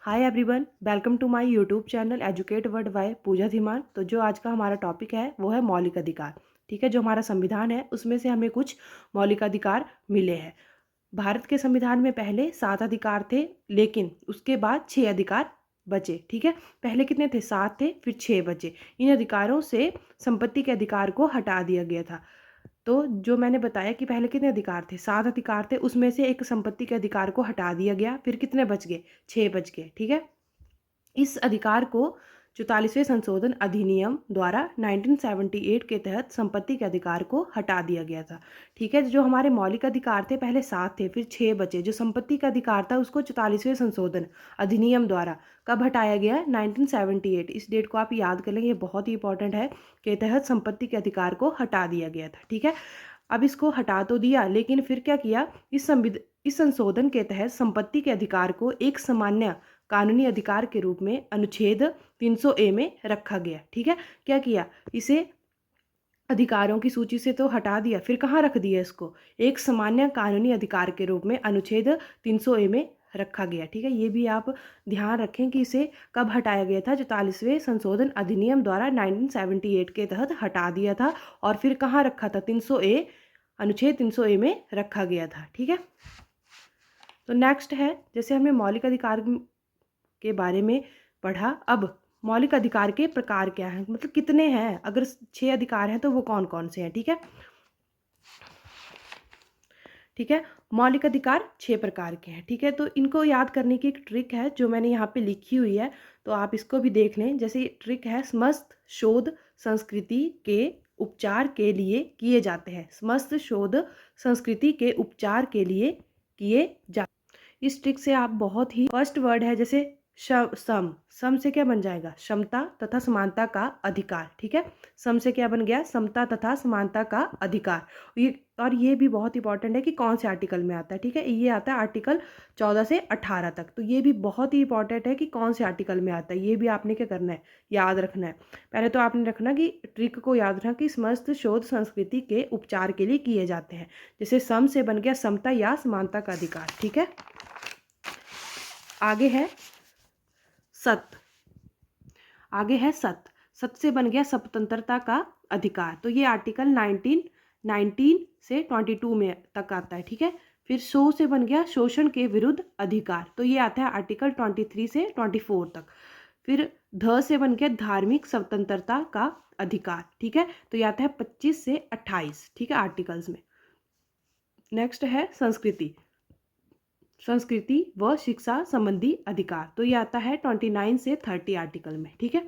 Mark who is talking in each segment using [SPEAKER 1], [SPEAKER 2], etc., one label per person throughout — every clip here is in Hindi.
[SPEAKER 1] Hi everyone, welcome to my YouTube channel Educate World by Pooja Dhiman. तो जो आज का हमारा टॉपिक है वो है मौलिक अधिकार। ठीक है, जो हमारा संविधान है उसमें से हमें कुछ मौलिक अधिकार मिले हैं। भारत के संविधान में पहले 7 अधिकार थे, लेकिन उसके बाद 6 अधिकार बचे। ठीक है, पहले कितने थे? 7 थे, फिर 6 बचे। इन अधिकारों से संपत्ति के अधिकार को हटा दिया गया था। तो जो मैंने बताया कि पहले कितने अधिकार थे? 7 अधिकार थे, उसमें से एक संपत्ति के अधिकार को हटा दिया गया। फिर कितने बच गए? 6 बच गए। ठीक है, इस अधिकार को 44वें संशोधन अधिनियम द्वारा 1978 के तहत संपत्ति के अधिकार को हटा दिया गया था। ठीक है, जो हमारे मौलिक अधिकार थे पहले 7 थे, फिर 6 बचे। जो संपत्ति का अधिकार था उसको 44वें संशोधन अधिनियम द्वारा कब हटाया गया? 1978। इस डेट को आप याद कर लेंगे, ये बहुत ही इंपॉर्टेंट है, के तहत संपत्ति के अधिकार को हटा दिया गया था। ठीक है, अब इसको हटा तो दिया, लेकिन फिर क्या किया? इस संशोधन के तहत संपत्ति के अधिकार को एक सामान्य कानूनी अधिकार के रूप में अनुच्छेद 300A में रखा गया। ठीक है, क्या किया? इसे अधिकारों की सूची से तो हटा दिया, फिर कहाँ रख दिया इसको? एक सामान्य कानूनी अधिकार के रूप में अनुच्छेद 300A में रखा गया। ठीक है, ये भी आप ध्यान रखें कि इसे कब हटाया गया था? 44वें संशोधन अधिनियम द्वारा 1978 के तहत हटा दिया था, और फिर कहाँ रखा था? 300A, अनुच्छेद 300A में रखा गया था। ठीक है, तो नेक्स्ट है, जैसे हमने मौलिक अधिकार के बारे में पढ़ा, अब मौलिक अधिकार के प्रकार क्या हैं, मतलब कितने हैं? अगर 6 अधिकार हैं तो वो कौन कौन से हैं? ठीक है, ठीक है, मौलिक अधिकार 6 प्रकार के हैं। ठीक है, तो इनको याद करने की एक ट्रिक है जो मैंने यहाँ पे लिखी हुई है, तो आप इसको भी देख लें। जैसे ट्रिक है, समस्त शोध संस्कृति के उपचार के लिए किए जाते हैं। समस्त शोध संस्कृति के उपचार के लिए किए जाते। इस ट्रिक से आप बहुत ही, फर्स्ट वर्ड है जैसे सम, सम से क्या बन जाएगा? क्षमता तथा समानता का अधिकार। ठीक है, सम से क्या बन गया? समता तथा समानता का अधिकार। ये भी बहुत इंपॉर्टेंट है कि कौन से आर्टिकल में आता है। ठीक है, ये आता है आर्टिकल 14 से 18 तक। तो ये भी बहुत ही इंपॉर्टेंट है कि कौन से आर्टिकल में आता है। ये भी आपने क्या करना है? याद रखना है। पहले तो आपने रखना कि ट्रिक को याद रखना कि समस्त शोध संस्कृति के उपचार के लिए किए जाते हैं। जैसे सम से बन गया समता या समानता का अधिकार। ठीक है, आगे है सत। आगे है सत। सत से बन गया स्वतंत्रता का अधिकार। तो ये आर्टिकल 19 से 22 में तक आता है। ठीक है, फिर शो से बन गया शोषण के विरुद्ध अधिकार। तो ये आता है आर्टिकल 23 से 24 तक। फिर ध से बन गया धार्मिक स्वतंत्रता का अधिकार। ठीक है, तो ये आता है 25 से 28। ठीक है, आर्टिकल्स में। नेक्स्ट है संस्कृति व शिक्षा संबंधी अधिकार। तो ये आता है 29 से 30 आर्टिकल में। ठीक है,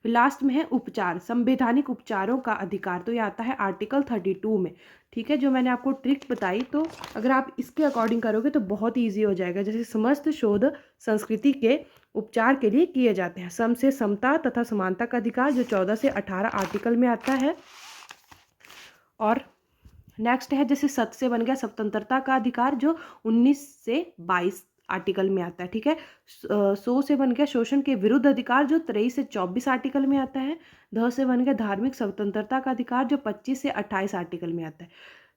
[SPEAKER 1] फिर लास्ट में है उपचार, संवैधानिक उपचारों का अधिकार। तो ये आता है आर्टिकल 32 में। ठीक है, जो मैंने आपको ट्रिक बताई, तो अगर आप इसके अकॉर्डिंग करोगे तो बहुत ईजी हो जाएगा। जैसे समस्त शोध संस्कृति के उपचार के लिए किए जाते हैं। सम से समता तथा समानता का अधिकार, जो 14 से 18 आर्टिकल में आता है। और नेक्स्ट है जैसे सत से बन गया स्वतंत्रता का अधिकार, जो 19 से 22 आर्टिकल में आता है। ठीक है, सो से बन गया शोषण के विरुद्ध अधिकार, जो 23 से 24 आर्टिकल में आता है। ध से बन गया धार्मिक स्वतंत्रता का अधिकार, जो 25 से 28 आर्टिकल में आता है।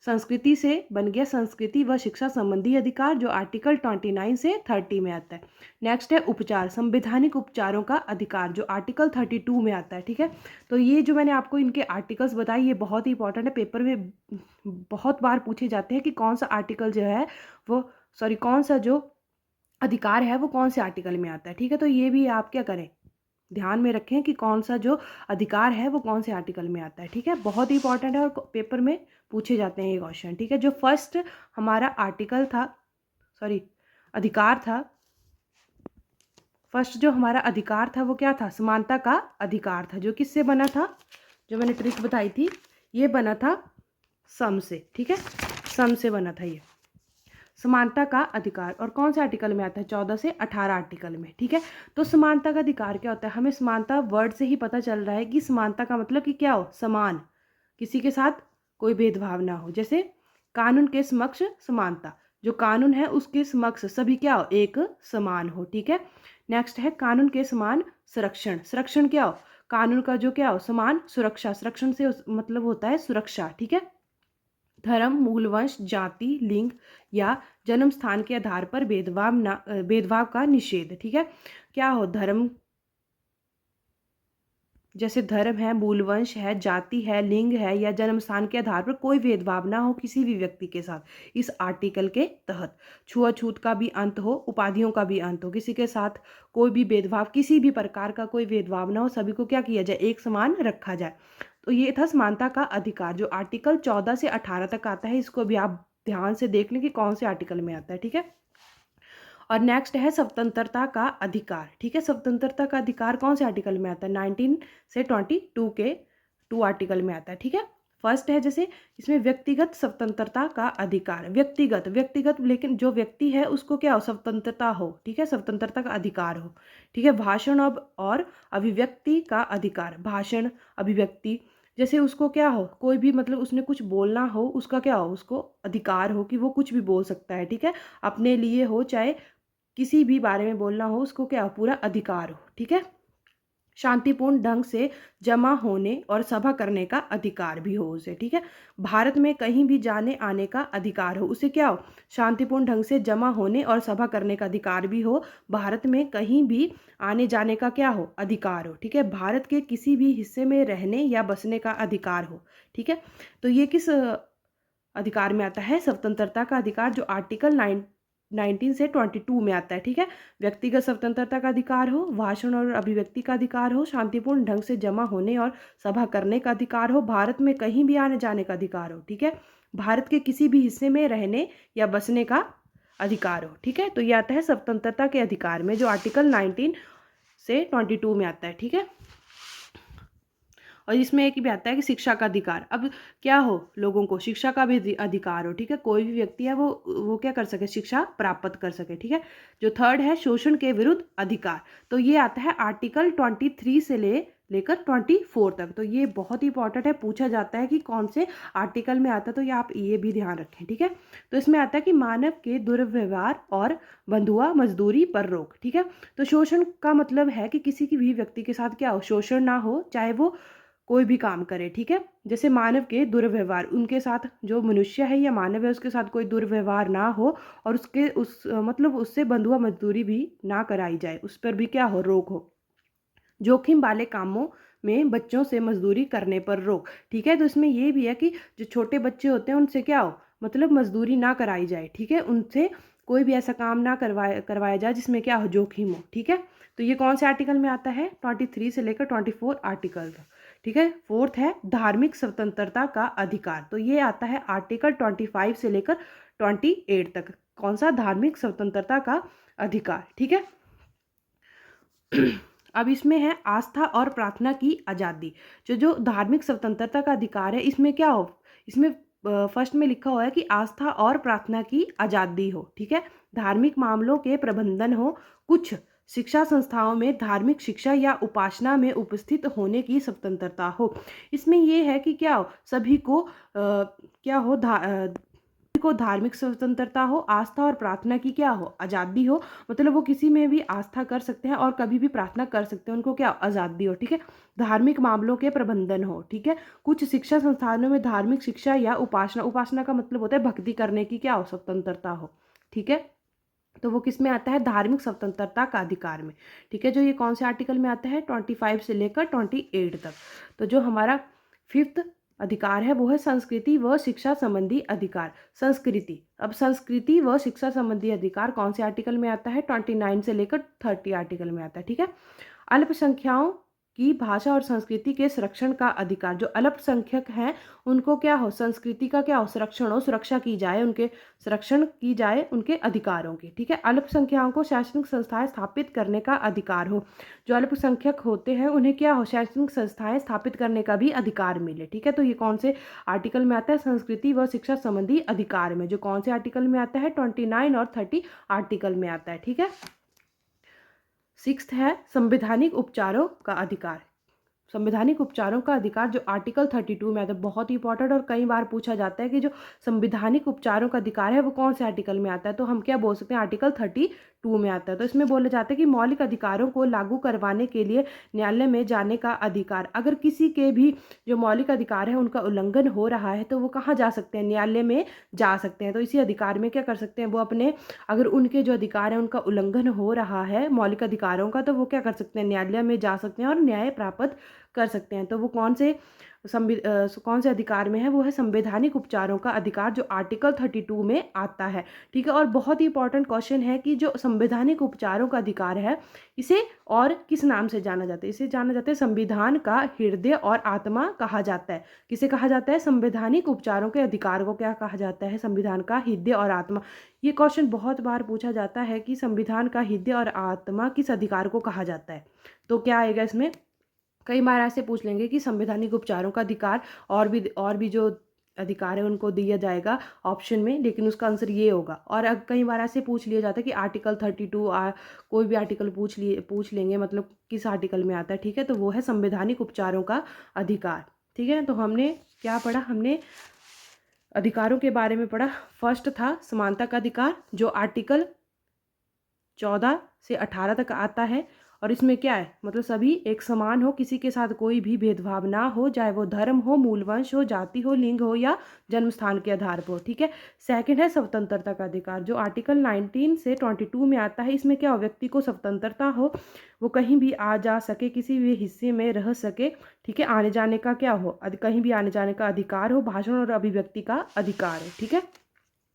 [SPEAKER 1] संस्कृति से बन गया संस्कृति व शिक्षा संबंधी अधिकार, जो आर्टिकल 29 से 30 में आता है। नेक्स्ट है उपचार, संवैधानिक उपचारों का अधिकार, जो आर्टिकल 32 में आता है। ठीक है, तो ये जो मैंने आपको इनके आर्टिकल्स बताए, ये बहुत ही इंपॉर्टेंट है, पेपर में बहुत बार पूछे जाते हैं कि कौन सा आर्टिकल जो है वो, कौन सा जो अधिकार है वो कौन से आर्टिकल में आता है। ठीक है, तो ये भी आप क्या करें, ध्यान में रखें कि कौन सा जो अधिकार है वो कौन से आर्टिकल में आता है। ठीक है, बहुत ही इंपॉर्टेंट है और पेपर में पूछे जाते हैं ये क्वेश्चन। ठीक है, जो फर्स्ट हमारा आर्टिकल था, अधिकार था, फर्स्ट जो हमारा अधिकार था वो क्या था? समानता का अधिकार था, जो किससे बना था? जो मैंने ट्रिक बताई थी, ये बना था सम से। ठीक है, सम से बना था ये समानता का अधिकार। और कौन से आर्टिकल में आता है? 14 से 18 आर्टिकल में। ठीक है, तो समानता का अधिकार क्या होता है? हमें समानता वर्ड से ही पता चल रहा है कि समानता का मतलब कि क्या हो? समान, किसी के साथ कोई भेदभाव ना हो। जैसे कानून के समक्ष समानता, जो कानून है उसके समक्ष सभी क्या हो? एक समान हो। ठीक है, नेक्स्ट है कानून के समान संरक्षण। संरक्षण क्या हो? कानून का जो क्या हो? समान सुरक्षा। संरक्षण से मतलब होता है सुरक्षा। ठीक है, धर्म, मूलवंश, जाति, लिंग या जन्म स्थान के आधार पर भेदभाव का निषेध। ठीक है, क्या हो धर्म, जैसे धर्म है, मूलवंश है, जाति है, लिंग है या जन्म स्थान के आधार पर कोई भेदभाव ना हो किसी भी व्यक्ति के साथ इस आर्टिकल के तहत। छुआछूत का भी अंत हो, उपाधियों का भी अंत हो, किसी के साथ कोई भी भेदभाव, किसी भी प्रकार का कोई भेदभाव ना हो, सभी को क्या किया जाए, एक समान रखा जाए। तो ये था समानता का अधिकार, जो आर्टिकल 14 से 18 तक आता है। इसको भी आप ध्यान से देख लें कि कौन से आर्टिकल में आता है। ठीक है, और नेक्स्ट है स्वतंत्रता का अधिकार। ठीक है, स्वतंत्रता का अधिकार कौन से आर्टिकल में आता है, 19 से 22 के 2 आर्टिकल में आता है। ठीक है, फर्स्ट है जैसे इसमें व्यक्तिगत स्वतंत्रता का अधिकार, व्यक्तिगत लेकिन जो व्यक्ति है उसको क्या हो, स्वतंत्रता हो। ठीक है, स्वतंत्रता का अधिकार हो। ठीक है, भाषण और अभिव्यक्ति का अधिकार, भाषण, अभिव्यक्ति, जैसे उसको क्या हो, कोई भी मतलब उसने कुछ बोलना हो, उसका क्या हो, उसको अधिकार हो कि वो कुछ भी बोल सकता है। ठीक है, अपने लिए हो चाहे किसी भी बारे में बोलना हो, उसको क्या पूरा अधिकार हो। ठीक है, शांतिपूर्ण ढंग से जमा होने और सभा करने का अधिकार भी हो उसे। ठीक है, भारत में कहीं भी जाने आने का अधिकार हो, उसे क्या हो, शांतिपूर्ण ढंग से जमा होने और सभा करने का अधिकार भी हो, भारत में कहीं भी आने जाने का क्या हो, अधिकार हो। ठीक है, भारत के किसी भी हिस्से में रहने या बसने का अधिकार हो। ठीक है, तो ये किस अधिकार में आता है, स्वतंत्रता का अधिकार, जो आर्टिकल 19 से 22 में आता है। ठीक है, व्यक्तिगत स्वतंत्रता का अधिकार हो, भाषण और अभिव्यक्ति का अधिकार हो, शांतिपूर्ण ढंग से जमा होने और सभा करने का अधिकार हो, भारत में कहीं भी आने जाने का अधिकार हो। ठीक है, भारत के किसी भी हिस्से में रहने या बसने का अधिकार हो। ठीक है, तो ये आता है स्वतंत्रता के अधिकार में, जो आर्टिकल 19 से 22 में आता है। ठीक है, और इसमें एक भी आता है कि शिक्षा का अधिकार, अब क्या हो, लोगों को शिक्षा का भी अधिकार हो। ठीक है, कोई भी व्यक्ति है वो क्या कर सके, शिक्षा प्राप्त कर सके। ठीक है, जो थर्ड है शोषण के विरुद्ध अधिकार, तो ये आता है आर्टिकल 23 से लेकर 24 तक। तो ये बहुत ही इंपॉर्टेंट है, पूछा जाता है कि कौन से आर्टिकल में आता है, तो ये आप ये भी ध्यान रखें। ठीक है, तो इसमें आता है कि मानव के दुर्व्यवहार और बंधुआ मजदूरी पर रोक। ठीक है, तो शोषण का मतलब है कि किसी की भी व्यक्ति के साथ क्या हो, शोषण ना हो, चाहे वो कोई भी काम करे। ठीक है, जैसे मानव के दुर्व्यवहार, उनके साथ जो मनुष्य है या मानव है उसके साथ कोई दुर्व्यवहार ना हो, और उसके मतलब उससे बंधुआ मजदूरी भी ना कराई जाए, उस पर भी क्या हो, रोक हो। जोखिम वाले कामों में बच्चों से मजदूरी करने पर रोक। ठीक है, तो इसमें ये भी है कि जो छोटे बच्चे होते हैं उनसे क्या हो, मतलब मजदूरी ना कराई जाए। ठीक है, उनसे कोई भी ऐसा काम ना करवाया जाए जिसमें क्या हो, जोखिम हो। ठीक है, तो ये कौन से आर्टिकल में आता है, 23 से लेकर 24 आर्टिकल। ठीक है, फोर्थ है धार्मिक स्वतंत्रता का अधिकार, तो ये आता है आर्टिकल 25 से लेकर 28 तक। कौन सा, धार्मिक स्वतंत्रता का अधिकार। ठीक है, अब इसमें है आस्था और प्रार्थना की आज़ादी। जो धार्मिक स्वतंत्रता का अधिकार है, इसमें क्या हो, इसमें फर्स्ट में लिखा हुआ है कि आस्था और प्रार्थना की आज़ादी हो। ठीक है, धार्मिक मामलों के प्रबंधन हो, कुछ शिक्षा संस्थाओं में धार्मिक शिक्षा या उपासना में उपस्थित होने की स्वतंत्रता हो। इसमें यह है कि क्या हो, सभी को क्या हो, को धार्मिक स्वतंत्रता हो, आस्था और प्रार्थना की क्या हो, आज़ादी हो, मतलब वो किसी में भी आस्था कर सकते हैं और कभी भी प्रार्थना कर सकते हैं, उनको क्या आज़ादी हो। ठीक है, धार्मिक मामलों के प्रबंधन हो। ठीक है, कुछ शिक्षा संस्थानों में धार्मिक शिक्षा या उपासना का मतलब होता है भक्ति करने की क्या हो, स्वतंत्रता हो। ठीक है, तो वो किस में आता है, धार्मिक स्वतंत्रता का अधिकार में। ठीक है, जो ये कौन से आर्टिकल में आता है, 25 से लेकर 28 तक। तो जो हमारा फिफ्थ अधिकार है वो है संस्कृति व शिक्षा संबंधी अधिकार। संस्कृति, अब संस्कृति व शिक्षा संबंधी अधिकार कौन से आर्टिकल में आता है, 29 से लेकर 30 आर्टिकल में आता है। ठीक है, अल्पसंख्याओं की भाषा और संस्कृति के संरक्षण का अधिकार, जो अल्पसंख्यक हैं उनको क्या हो, संस्कृति का क्या हो, संरक्षण हो, सुरक्षा की जाए, उनके संरक्षण की जाए उनके अधिकारों की। ठीक है, अल्पसंख्याकों को शैक्षणिक संस्थाएं स्थापित करने का अधिकार हो, जो अल्पसंख्यक होते हैं उन्हें क्या हो, शैक्षणिक संस्थाएं स्थापित करने का भी अधिकार मिले। ठीक है, तो ये कौन से आर्टिकल में आता है, संस्कृति व शिक्षा संबंधी अधिकार में, जो कौन से आर्टिकल में आता है, 29 और 30 आर्टिकल में आता है। ठीक है, सिक्स्थ है संवैधानिक उपचारों का अधिकार। संवैधानिक उपचारों का अधिकार जो आर्टिकल 32 में आता है, बहुत ही इंपॉर्टेंट और कई बार पूछा जाता है कि जो संवैधानिक उपचारों का अधिकार है वो कौन से आर्टिकल में आता है, तो हम क्या बोल सकते हैं, आर्टिकल 32 2 में आता है। तो इसमें बोले जाते हैं कि मौलिक अधिकारों को लागू करवाने के लिए न्यायालय में जाने का अधिकार। अगर किसी के भी जो मौलिक अधिकार है उनका उल्लंघन हो रहा है तो वो कहाँ जा सकते हैं, न्यायालय में जा सकते हैं। तो इसी अधिकार में क्या कर सकते हैं, वो अपने अगर उनके जो अधिकार है उनका उल्लंघन हो रहा है मौलिक अधिकारों का, तो वो क्या कर सकते हैं, न्यायालय में जा सकते हैं और न्याय प्राप्त कर सकते हैं। तो वो कौन से अधिकार में है, वो है संवैधानिक उपचारों का अधिकार, जो आर्टिकल 32 में आता है। ठीक है, और बहुत ही इंपॉर्टेंट क्वेश्चन है कि जो संवैधानिक उपचारों का अधिकार है इसे और किस नाम से जाना जाता है, इसे जाना जाता है संविधान का हृदय और आत्मा कहा जाता है। किसे कहा जाता है, संवैधानिक उपचारों के अधिकार को क्या कहा जाता है, संविधान का हृदय और आत्मा। ये क्वेश्चन बहुत बार पूछा जाता है कि संविधान का हृदय और आत्मा किस अधिकार को कहा जाता है। तो क्या आएगा इसमें, कई बार ऐसे पूछ लेंगे कि संवैधानिक उपचारों का अधिकार और भी जो अधिकार है उनको दिया जाएगा ऑप्शन में, लेकिन उसका आंसर ये होगा। और अब कई बार ऐसे पूछ लिया जाता है कि आर्टिकल 32 कोई भी आर्टिकल पूछ लेंगे, मतलब किस आर्टिकल में आता है। ठीक है, तो वो है संवैधानिक उपचारों का अधिकार। ठीक है, तो हमने क्या पढ़ा, हमने अधिकारों के बारे में पढ़ा। फर्स्ट था समानता का अधिकार, जो आर्टिकल 14 से 18 तक आता है। और इसमें क्या है, मतलब सभी एक समान हो, किसी के साथ कोई भी भेदभाव ना हो, चाहे वो धर्म हो, मूलवंश हो, जाति हो, लिंग हो या जन्म स्थान के आधार पर हो। ठीक है, सेकंड है स्वतंत्रता का अधिकार, जो आर्टिकल 19 से 22 में आता है। इसमें क्या हो, व्यक्ति को स्वतंत्रता हो, वो कहीं भी आ जा सके, किसी भी हिस्से में रह सके। ठीक है, आने जाने का क्या हो, कहीं भी आने जाने का अधिकार हो, भाषण और अभिव्यक्ति का अधिकार हो। ठीक है,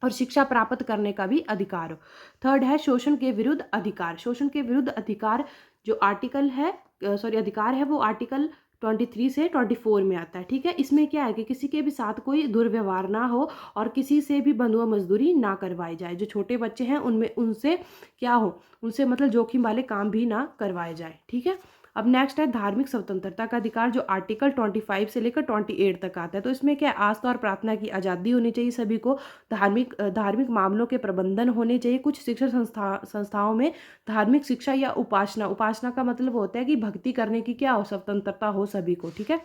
[SPEAKER 1] और शिक्षा प्राप्त करने का भी अधिकार हो। थर्ड है शोषण के विरुद्ध अधिकार। शोषण के विरुद्ध अधिकार जो आर्टिकल है अधिकार है, वो आर्टिकल 23 से 24 में आता है। ठीक है, इसमें क्या है कि किसी के भी साथ कोई दुर्व्यवहार ना हो और किसी से भी बंधुआ मजदूरी ना करवाई जाए। जो छोटे बच्चे हैं उनसे क्या हो, उनसे मतलब जोखिम वाले काम भी ना करवाए जाए। ठीक है, अब नेक्स्ट है धार्मिक स्वतंत्रता का अधिकार, जो आर्टिकल 25 से लेकर 28 तक आता है। तो इसमें क्या, आस्था और प्रार्थना की आज़ादी होनी चाहिए सभी को, धार्मिक मामलों के प्रबंधन होने चाहिए। कुछ शिक्षण संस्थाओं में धार्मिक शिक्षा या उपासना का मतलब होता है कि भक्ति करने की क्या हो, स्वतंत्रता हो सभी को। ठीक है,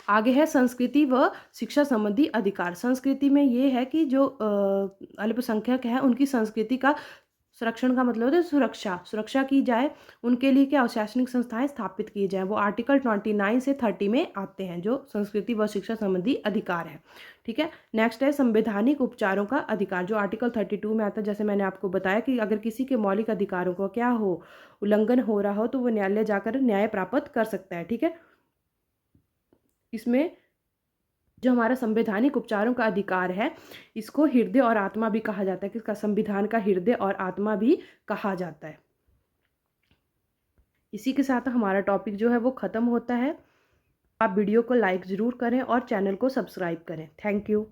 [SPEAKER 1] आगे है संस्कृति व शिक्षा संबंधी अधिकार। संस्कृति में ये है कि जो अल्पसंख्यक है उनकी संस्कृति का संरक्षण का मतलब होता है सुरक्षा की जाए, उनके लिए क्या शैक्षणिक संस्थाएं स्थापित की जाए। वो आर्टिकल 29 से 30 में आते हैं, जो संस्कृति व शिक्षा संबंधी अधिकार है। ठीक है, नेक्स्ट है संवैधानिक उपचारों का अधिकार, जो आर्टिकल 32 में आता है। जैसे मैंने आपको बताया कि अगर किसी के मौलिक अधिकारों को क्या हो, उल्लंघन हो रहा हो, तो वो न्यायालय जाकर न्याय प्राप्त कर सकता है। ठीक है, इसमें जो हमारा संवैधानिक उपचारों का अधिकार है, इसको हृदय और आत्मा भी कहा जाता है। किसका, संविधान का हृदय और आत्मा भी कहा जाता है। इसी के साथ हमारा टॉपिक जो है वो ख़त्म होता है। आप वीडियो को लाइक ज़रूर करें और चैनल को सब्सक्राइब करें। Thank you.